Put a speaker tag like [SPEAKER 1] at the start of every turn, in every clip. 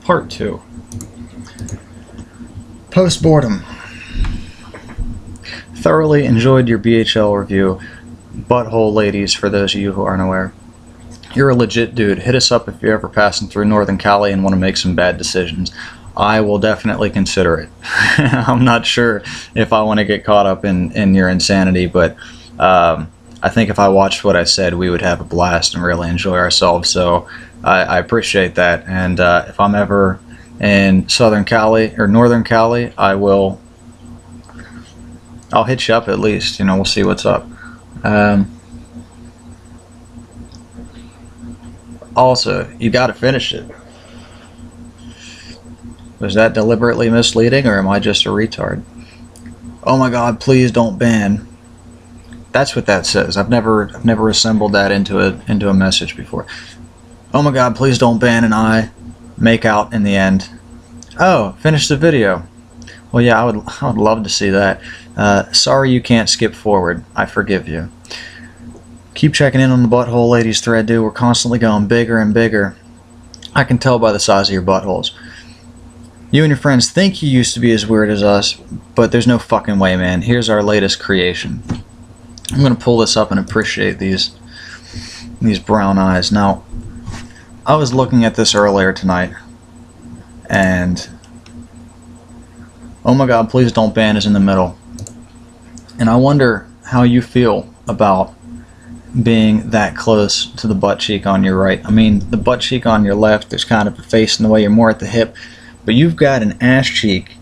[SPEAKER 1] Part 2. Post-mortem. Thoroughly enjoyed your BHL review. Butthole ladies, for those of you who aren't aware. You're a legit dude. Hit us up if you're ever passing through Northern Cali and want to make some bad decisions. I will definitely consider it. I'm not sure if I want to get caught up in your insanity, but I think if I watched what I said, we would have a blast and really enjoy ourselves. So I appreciate that. And if I'm ever in Southern Cali or Northern Cali, I'll hit you up at least. You know, we'll see what's up. Also, you got to finish it. Was that deliberately misleading, or am I just a retard? Oh my God! Please don't ban. That's what that says. I've never assembled that into a message before. Oh my God! Please don't ban, and I make out in the end. Oh, finish the video. Well, yeah, I would love to see that. Sorry you can't skip forward. I forgive you. Keep checking in on the Butthole Ladies thread, dude. We're constantly going bigger and bigger. I can tell by the size of your buttholes. You and your friends think you used to be as weird as us, but there's no fucking way, man. Here's our latest creation. I'm gonna pull this up and appreciate these brown eyes. Now, I was looking at this earlier tonight, and oh my God, please don't ban is in the middle. And I wonder how you feel about being that close to the butt cheek on your right. I mean, the butt cheek on your left, there's kind of a face in the way, you're more at the hip, but you've got an ass cheek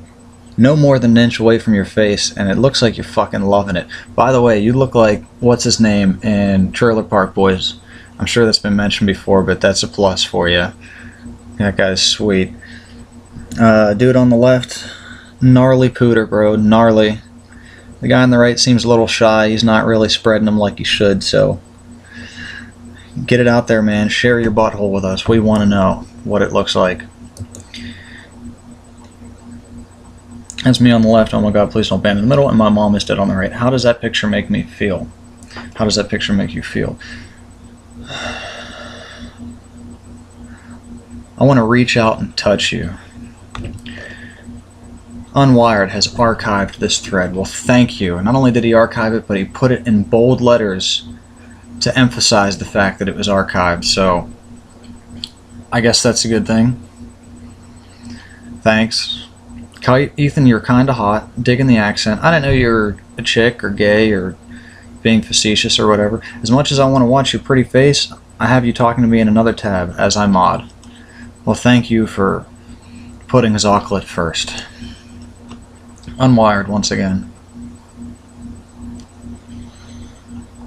[SPEAKER 1] no more than an inch away from your face, and it looks like you're fucking loving it. By the way, you look like, what's his name in Trailer Park Boys? I'm sure that's been mentioned before, but that's a plus for you. That guy's sweet. Dude on the left, gnarly pooter, bro, gnarly. The guy on the right seems a little shy. He's not really spreading them like he should, so get it out there, man. Share your butthole with us. We want to know what it looks like. That's me on the left. Oh my God, please don't ban in the middle. And my mom is dead on the right. How does that picture make me feel? How does that picture make you feel? I want to reach out and touch you. Unwired has archived this thread. Well, thank you. Not only did he archive it, but he put it in bold letters to emphasize the fact that it was archived. So I guess that's a good thing. Thanks. Kite, Ethan, you're kinda hot. Digging the accent. I didn't know you were a chick or gay or being facetious or whatever. As much as I want to watch your pretty face, I have you talking to me in another tab as I mod. Well, thank you for putting Zocklet first. Unwired once again.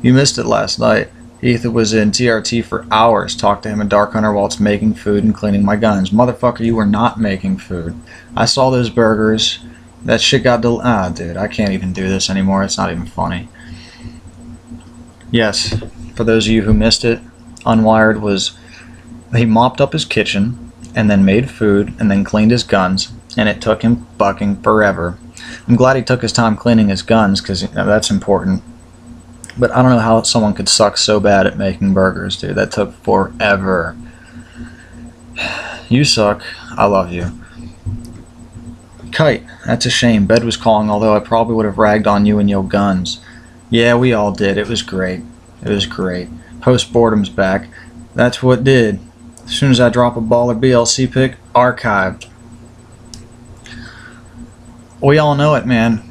[SPEAKER 1] You missed it last night. Ethan was in TRT for hours. Talked to him in Dark Hunter while it's making food and cleaning my guns. Motherfucker, you were not making food. I saw those burgers. That shit got dude, I can't even do this anymore. It's not even funny. Yes, for those of you who missed it, Unwired was... He mopped up his kitchen, and then made food, and then cleaned his guns, and it took him fucking forever. I'm glad he took his time cleaning his guns, because that's important. But I don't know how someone could suck so bad at making burgers, dude. That took forever. You suck. I love you. Kite, that's a shame. Bed was calling, although I probably would have ragged on you and your guns. Yeah, we all did. It was great. It was great. Post-boredom's back. That's what did. As soon as I drop a baller BLC pick, archived. We all know it, man.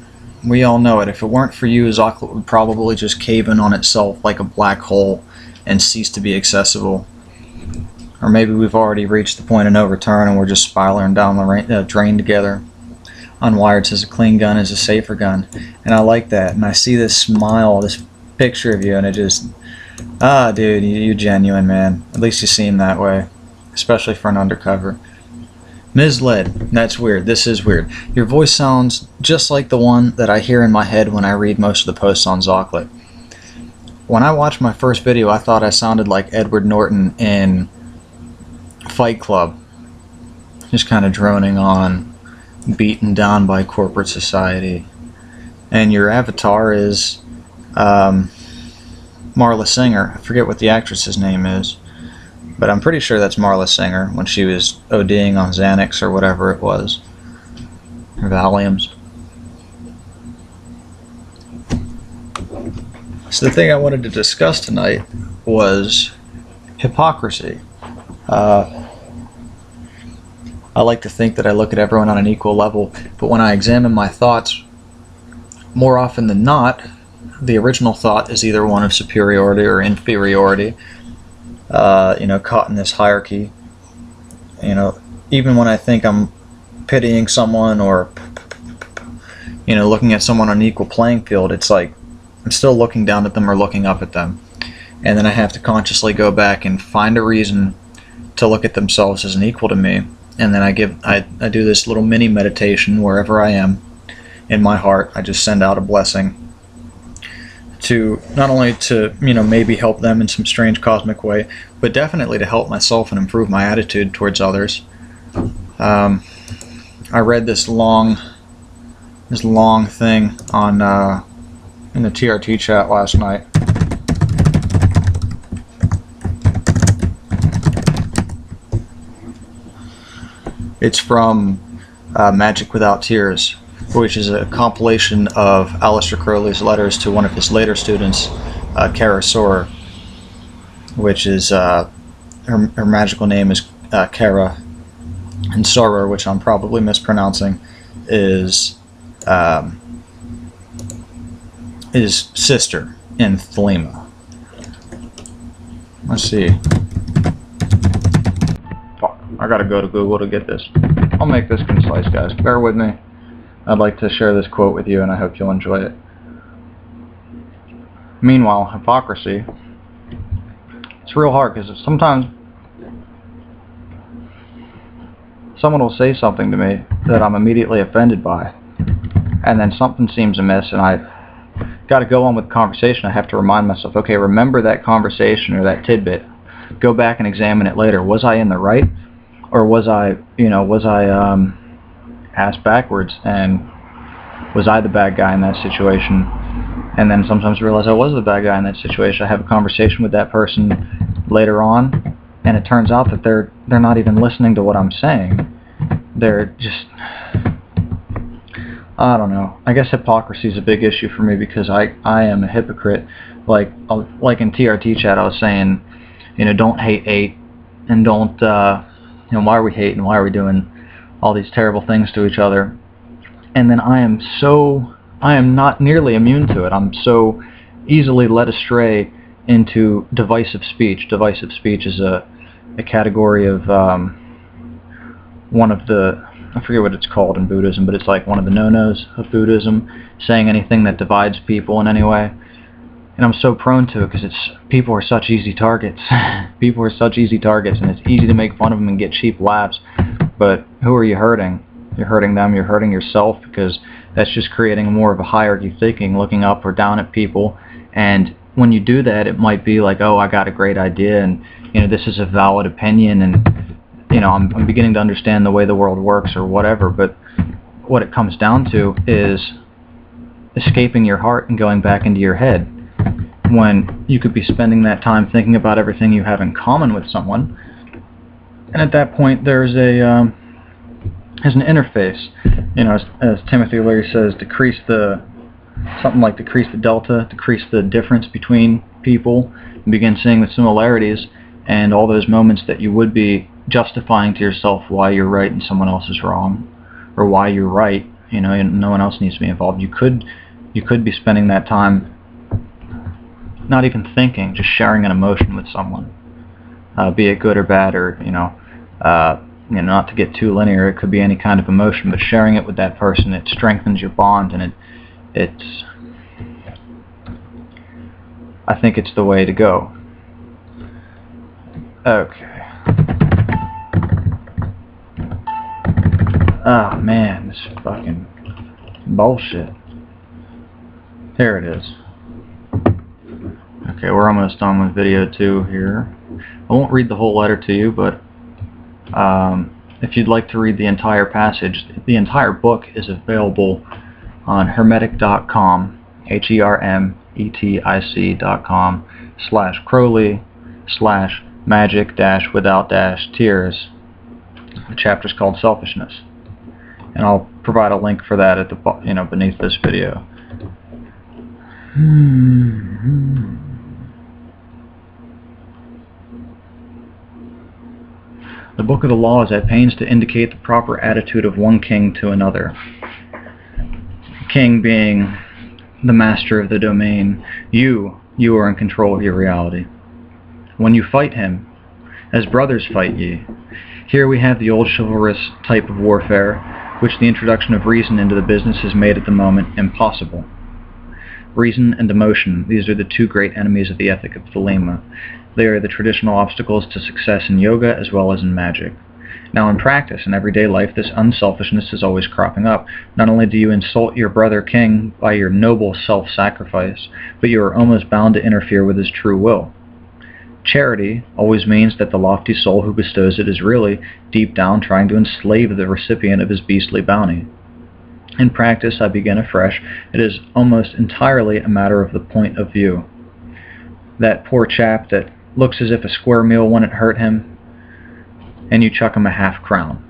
[SPEAKER 1] We all know it. If it weren't for you, Zocklet would probably just cave in on itself like a black hole and cease to be accessible. Or maybe we've already reached the point of no return and we're just spiraling down the drain together. Unwired says a clean gun is a safer gun. And I like that. And I see this smile, this picture of you, and it just... dude, you're genuine, man. At least you seem that way. Especially for an undercover. Misled. That's weird. This is weird. Your voice sounds just like the one that I hear in my head when I read most of the posts on Zocklet. When I watched my first video, I thought I sounded like Edward Norton in Fight Club. Just kind of droning on, beaten down by corporate society. And your avatar is Marla Singer. I forget what the actress's name is. But I'm pretty sure that's Marla Singer when she was ODing on Xanax or whatever it was. Or Valiums. So the thing I wanted to discuss tonight was hypocrisy. I like to think that I look at everyone on an equal level, but when I examine my thoughts, more often than not, the original thought is either one of superiority or inferiority, caught in this hierarchy. Even when I think I'm pitying someone or, looking at someone on an equal playing field, it's like I'm still looking down at them or looking up at them. And then I have to consciously go back and find a reason to look at themselves as an equal to me. And then I do this little mini meditation wherever I am in my heart. I just send out a blessing to not only to maybe help them in some strange cosmic way, but definitely to help myself and improve my attitude towards others. I read this long thing on in the TRT chat last night. It's from Magic Without Tears, which is a compilation of Aleister Crowley's letters to one of his later students, Kara Sora, which is her magical name is Kara, and Sora, which I'm probably mispronouncing, is sister in Thelema. Let's see. Fuck, I gotta go to Google to get this. I'll make this concise, guys. Bear with me. I'd like to share this quote with you, and I hope you'll enjoy it. Meanwhile, hypocrisy. It's real hard because sometimes someone will say something to me that I'm immediately offended by, and then something seems amiss, and I got to go on with the conversation. I have to remind myself, okay, remember that conversation or that tidbit. Go back and examine it later. Was I in the right, or was I ass backwards, and was I the bad guy in that situation? And then sometimes realize I was the bad guy in that situation. I have a conversation with that person later on, and it turns out that they're not even listening to what I'm saying. They're just, I don't know. I guess hypocrisy is a big issue for me because I am a hypocrite. Like in TRT chat, I was saying, don't hate, and don't, why are we hating? Why are we doing all these terrible things to each other? And then I am not nearly immune to it. I'm so easily led astray into divisive speech. Divisive speech is a category of one of the, I forget what it's called in Buddhism, but it's like one of the no-nos of Buddhism, saying anything that divides people in any way. And I'm so prone to it because people are such easy targets. People are such easy targets, and it's easy to make fun of them and get cheap laughs. But who are you hurting? You're hurting them, you're hurting yourself, because that's just creating more of a hierarchy thinking, looking up or down at people. And when you do that, it might be like, oh, I got a great idea, and this is a valid opinion, and I'm beginning to understand the way the world works or whatever. But what it comes down to is escaping your heart and going back into your head, when you could be spending that time thinking about everything you have in common with someone. And at that point, there's an interface. As Timothy Leary says, decrease the delta, decrease the difference between people, and begin seeing the similarities, and all those moments that you would be justifying to yourself why you're right and someone else is wrong, or why you're right, and no one else needs to be involved. You could be spending that time not even thinking, just sharing an emotion with someone, be it good or bad, or not to get too linear. It could be any kind of emotion, but sharing it with that person, it strengthens your bond, and I think it's the way to go. Okay. Oh man, this fucking bullshit. Here it is. Okay, we're almost done with video 2 here. I won't read the whole letter to you, but if you'd like to read the entire passage, the entire book is available on hermetic.com, hermetic.com/Crowley/ magic-without-tears. The chapter is called Selfishness, and I'll provide a link for that at the beneath this video. The Book of the Law is at pains to indicate the proper attitude of one king to another. King being the master of the domain, you are in control of your reality. When you fight him, as brothers fight ye. Here we have the old chivalrous type of warfare, which the introduction of reason into the business has made at the moment impossible. Reason and emotion, these are the two great enemies of the ethic of Thelema. They are the traditional obstacles to success in yoga as well as in magic. Now in practice, in everyday life, this unselfishness is always cropping up. Not only do you insult your brother king by your noble self-sacrifice, but you are almost bound to interfere with his true will. Charity always means that the lofty soul who bestows it is really, deep down, trying to enslave the recipient of his beastly bounty. In practice, I begin afresh. It is almost entirely a matter of the point of view. That poor chap that looks as if a square meal wouldn't hurt him, and you chuck him a half-crown.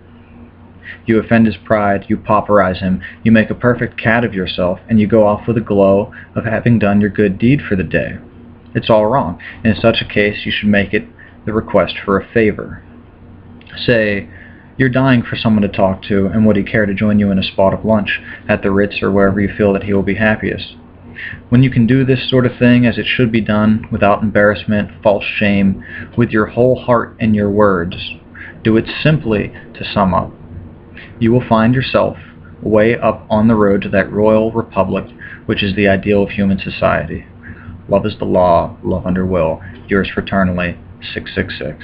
[SPEAKER 1] You offend his pride, you pauperize him, you make a perfect cat of yourself, and you go off with a glow of having done your good deed for the day. It's all wrong. In such a case, you should make it the request for a favor. Say, you're dying for someone to talk to, and would he care to join you in a spot of lunch at the Ritz or wherever you feel that he will be happiest? When you can do this sort of thing as it should be done, without embarrassment, false shame, with your whole heart and your words, do it simply to sum up. You will find yourself way up on the road to that royal republic, which is the ideal of human society. Love is the law, love under will. Yours fraternally, 666.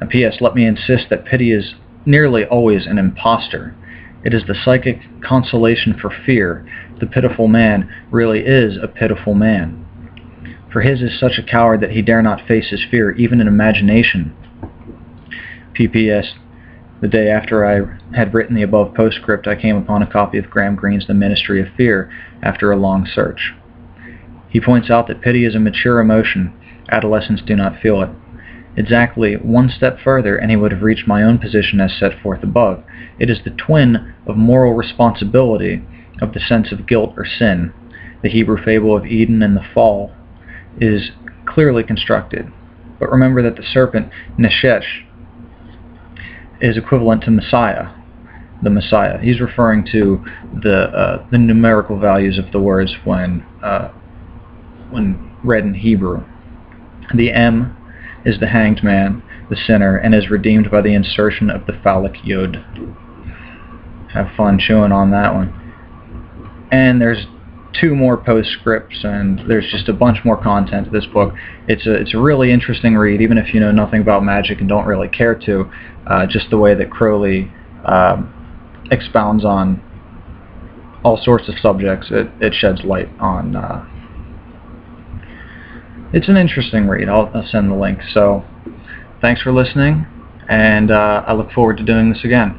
[SPEAKER 1] And P.S. Let me insist that pity is nearly always an impostor. It is the psychic consolation for fear. The pitiful man really is a pitiful man. For his is such a coward that he dare not face his fear, even in imagination. P.P.S. The day after I had written the above postscript, I came upon a copy of Graham Greene's The Ministry of Fear after a long search. He points out that pity is a mature emotion. Adolescents do not feel it. Exactly one step further, and he would have reached my own position as set forth above. It is the twin of moral responsibility, of the sense of guilt or sin. The Hebrew fable of Eden and the fall is clearly constructed. But remember that the serpent, Neshesh, is equivalent to Messiah, the Messiah. He's referring to the numerical values of the words when read in Hebrew. The M is the hanged man, the sinner, and is redeemed by the insertion of the phallic yod. Have fun chewing on that one. And there's two more postscripts, and there's just a bunch more content to this book. It's a really interesting read, even if you know nothing about magic and don't really care to. Just the way that Crowley expounds on all sorts of subjects, it sheds light on. It's an interesting read. I'll send the link. So, thanks for listening, and I look forward to doing this again.